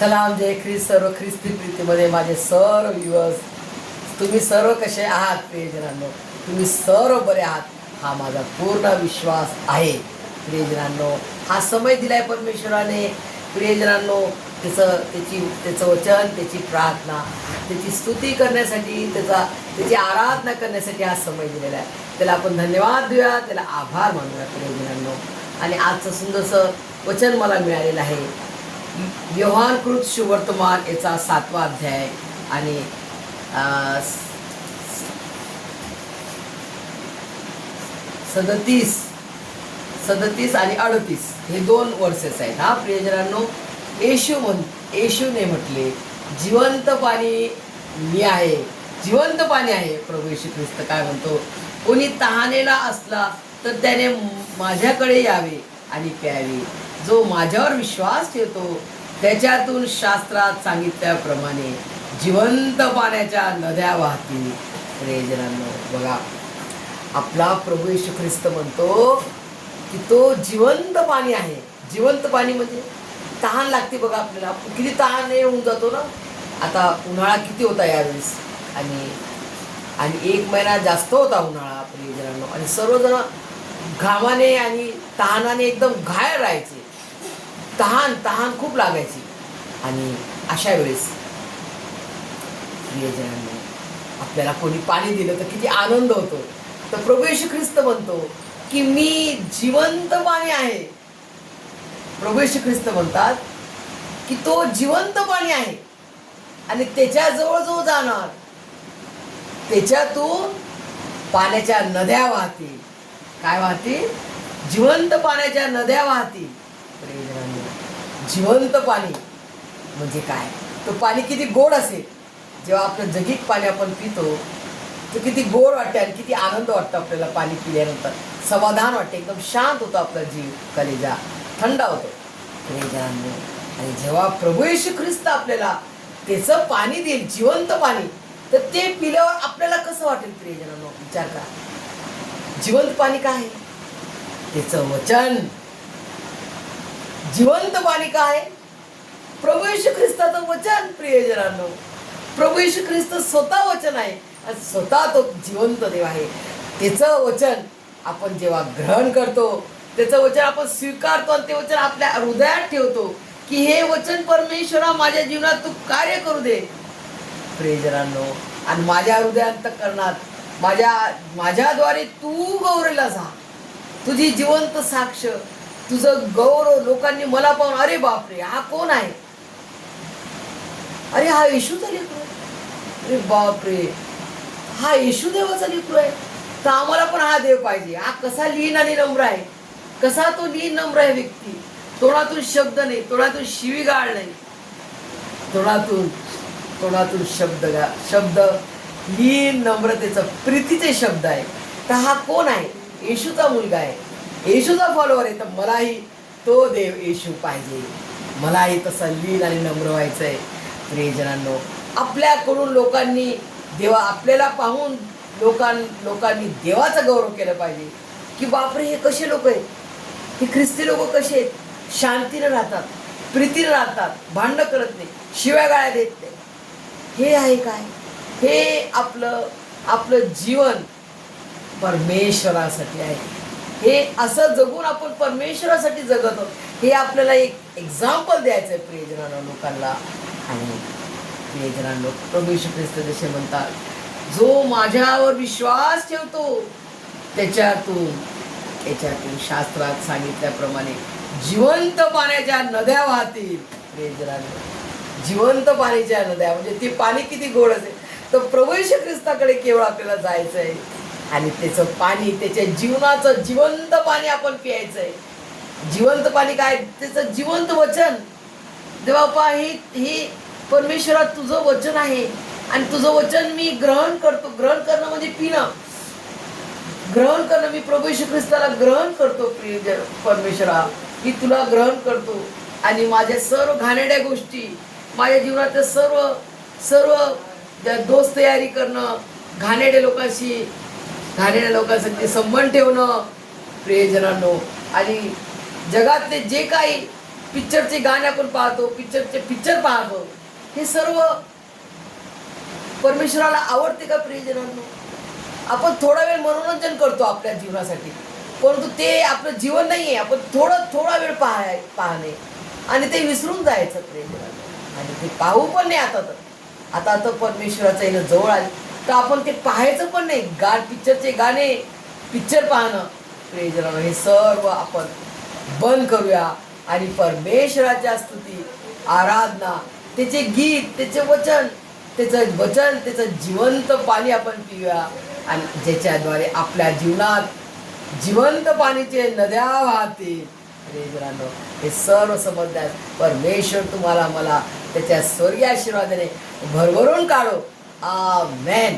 सलाम जय ख्रिस्त. सर्व ख्रिस्ती प्रीतीमध्ये माझे सर्व व्ह्युअर्स, तुम्ही सर्व कसे आहात प्रियजनांनो? तुम्ही सर्व बरे आहात हा माझा पूर्ण विश्वास आहे प्रियजनांनो. हा समय दिलाय परमेश्वराने प्रियजनांनो, त्याचं वचन, त्याची प्रार्थना, त्याची स्तुती करण्यासाठी, त्याची आराधना करण्यासाठी हा समय दिलेला आहे. त्याला आपण धन्यवाद देऊया, त्याला आभार मानूया प्रियजनांनो. आणि आजचं सुंदरसं वचन मला मिळालेलं आहे योहानकृत सुवर्तमान याचा 7वा अध्याय आणि 37 आणि 38 हे 2 वर्सेस आहेत. हा प्रियजनांनो, येशूने म्हटले, जिवंत पाणी मी आहे, जिवंत पाणी आहे. प्रभू येशू ख्रिस्त काय म्हणतो? कोणी तहानेला असला तर त्याने माझ्याकडे यावे आणि प्यावे. जो माझ्यावर विश्वास ठेवतो त्याच्यातून शास्त्रात सांगितल्याप्रमाणे जिवंत पाण्याच्या नद्या वाहतील. प्रियजनांनो, बघा, आपला प्रभू येशू ख्रिस्त म्हणतो की तो जिवंत पाणी आहे. जिवंत पाणी म्हणजे तहान लागते बघा आपल्याला, किती तहान येऊन जातो ना. आता उन्हाळा किती होता यावेळेस, आणि 1 महिना जास्त होता उन्हाळा प्रियजनांनो. आणि सर्वजण घामाने आणि तहानाने एकदम घायल राहायचे. तहान खूप लागायची. आणि अशा वेळेस प्रियजनांनो, आपल्याला कोणी पाणी दिलं तर किती आनंद होतो. तर प्रभू येशू ख्रिस्त म्हणतो की मी जिवंत पाणी आहे. प्रभू येशू ख्रिस्त म्हणतात की तो जिवंत पाणी आहे आणि त्याच्याजवळ जो जाणार त्याच्यातून पाण्याच्या नद्या वाहतील. काय वाहतील? जिवंत पाण्याच्या नद्या वाहतील. जिवंत पाणी म्हणजे काय? तो पाणी किती गोड असेल. जेव्हा आपलं जगीत पाणी आपण पितो तर किती गोड वाटते आणि किती आनंद वाटतो आपल्याला पाणी पिल्यानंतर. समाधान वाटते, एकदम शांत होतो आपला जीव, कलेजा थंड होतो. आणि जेव्हा प्रभू येशू ख्रिस्त आपल्याला त्याचं पाणी देईल, जिवंत पाणी, तर ते पिल्यावर आपल्याला कसं वाटेल प्रियजनांनो? विचार करा. जिवंत पाणी काय आहे? त्याचं वचन. जिवंत पाणी काय? प्रभू येशू ख्रिस्ताचं वचन. प्रियजनांनो, प्रभू येशू ख्रिस्त स्वतः वचन आहे आणि स्वतः तो जिवंत देव आहे. त्याचं वचन आपण जेव्हा ग्रहण करतो, त्याचं वचन आपण स्वीकारतो आणि ते वचन आपल्या हृदयात ठेवतो की हे वचन परमेश्वरा माझ्या जीवनात तू कार्य करू दे प्रियजनांनो. आणि माझ्या हृदयांतःकरणात माझ्याद्वारे तू गौरवला जा. तुझी जिवंत साक्ष, तुझं गौरव लोकांनी मला पाहून, अरे बापरे, हा कोण आहे? अरे हा येशूचा लेकरू आहे. अरे बापरे, हा येशू देवाचा लेकरू आहे. तर आम्हाला पण हा देव पाहिजे. हा कसा लीन आणि नम्र आहे, कसा तो लीन नम्र आहे व्यक्ती. तोंडातून शब्द नाही, तोंडातून शिवीगाळ नाही, तोंडातून शब्द लीन नम्रतेचं, प्रीतीचे शब्द आहे. तर हा कोण आहे? येशूचा मुलगा आहे, येशूचा फॉलोअर आहे. तर मलाही तो देव येशू पाहिजे. मलाही तसं लीन आणि नम्र व्हायचं आहे. प्रियजनांनो, आपल्याकडून लोकांनी आपल्याला पाहून लोकांनी देवाचा गौरव केला पाहिजे की बापरे, हे कसे लोक आहेत, हे ख्रिस्ती लोक कसे आहेत, शांतीनं राहतात, प्रीतीनं राहतात, भांडणं करत नाही, शिव्यागाळ्या देत नाही. हे आहे काय? हे आपलं जीवन परमेश्वरासाठी आहे. हे असं जगून आपण परमेश्वरासाठी जगत आहोत. हे आपल्याला एक एक्झाम्पल द्यायचं आहे प्रियजनांनो लोकांना. आणि प्रियजनांनो, प्रभू येशू ख्रिस्त जसे म्हणतात, जो माझ्यावर विश्वास ठेवतो त्याच्यातून शास्त्रात सांगितल्याप्रमाणे जिवंत पाण्याच्या नद्या वाहतील. प्रियजनांनो, जिवंत पाण्याच्या नद्या म्हणजे ते पाणी किती गोड असेल. तर प्रभू येशू ख्रिस्ताकडे केवळ आपल्याला जायचं आहे आणि त्याचं पाणी, त्याच्या जीवनाचं जिवंत पाणी आपण प्यायचं आहे. जिवंत पाणी काय? त्याचं जिवंत वचन. देवा, ही परमेश्वरा तुझं वचन आहे आणि तुझं वचन मी ग्रहण करतो. ग्रहण करणं म्हणजे पिणं. ग्रहण करणं, मी प्रभू येशू ख्रिस्ताला ग्रहण करतो. प्रिय परमेश्वरा, मी तुला ग्रहण करतो आणि माझ्या सर्व घाणेरड्या गोष्टी, माझ्या जीवनातल्या सर्व दोस्त तयारी करणं, घाणेरड्या लोकांसाठी संबंध ठेवणं प्रियजनांनो, आणि जगातले जे काही पिक्चरचे गाणे आपण पाहतो, पिक्चर पाहतो, हे सर्व परमेश्वराला आवडते का प्रियजनांनो? आपण थोडा वेळ मनोरंजन करतो आपल्या जीवनासाठी, परंतु ते आपलं जीवन नाही आहे. आपण थोडा वेळ पाहणे आणि ते विसरून जायचं प्रियजनांनो. आणि ते पाहू पण नाही. आता तर परमेश्वराचं येणं जवळ आले तर आपण ते पाहायचं पण नाही. पिक्चरचे गाणे, पिक्चर पाहणं प्रियजनांनो, हे सर्व आपण बंद करूया आणि परमेश्वराच्या स्तुती, आराधना, त्याचे गीत, त्याचं जिवंत पाणी आपण पिऊया. आणि ज्याच्याद्वारे आपल्या जीवनात जिवंत पाणीचे नद्या वाहतील. प्रियजनांनो, हे सर्व समजण्यास परमेश्वर तुम्हाला मला त्याच्या स्वर्गीय आशीर्वादाने भरभरून काढो. आमेन.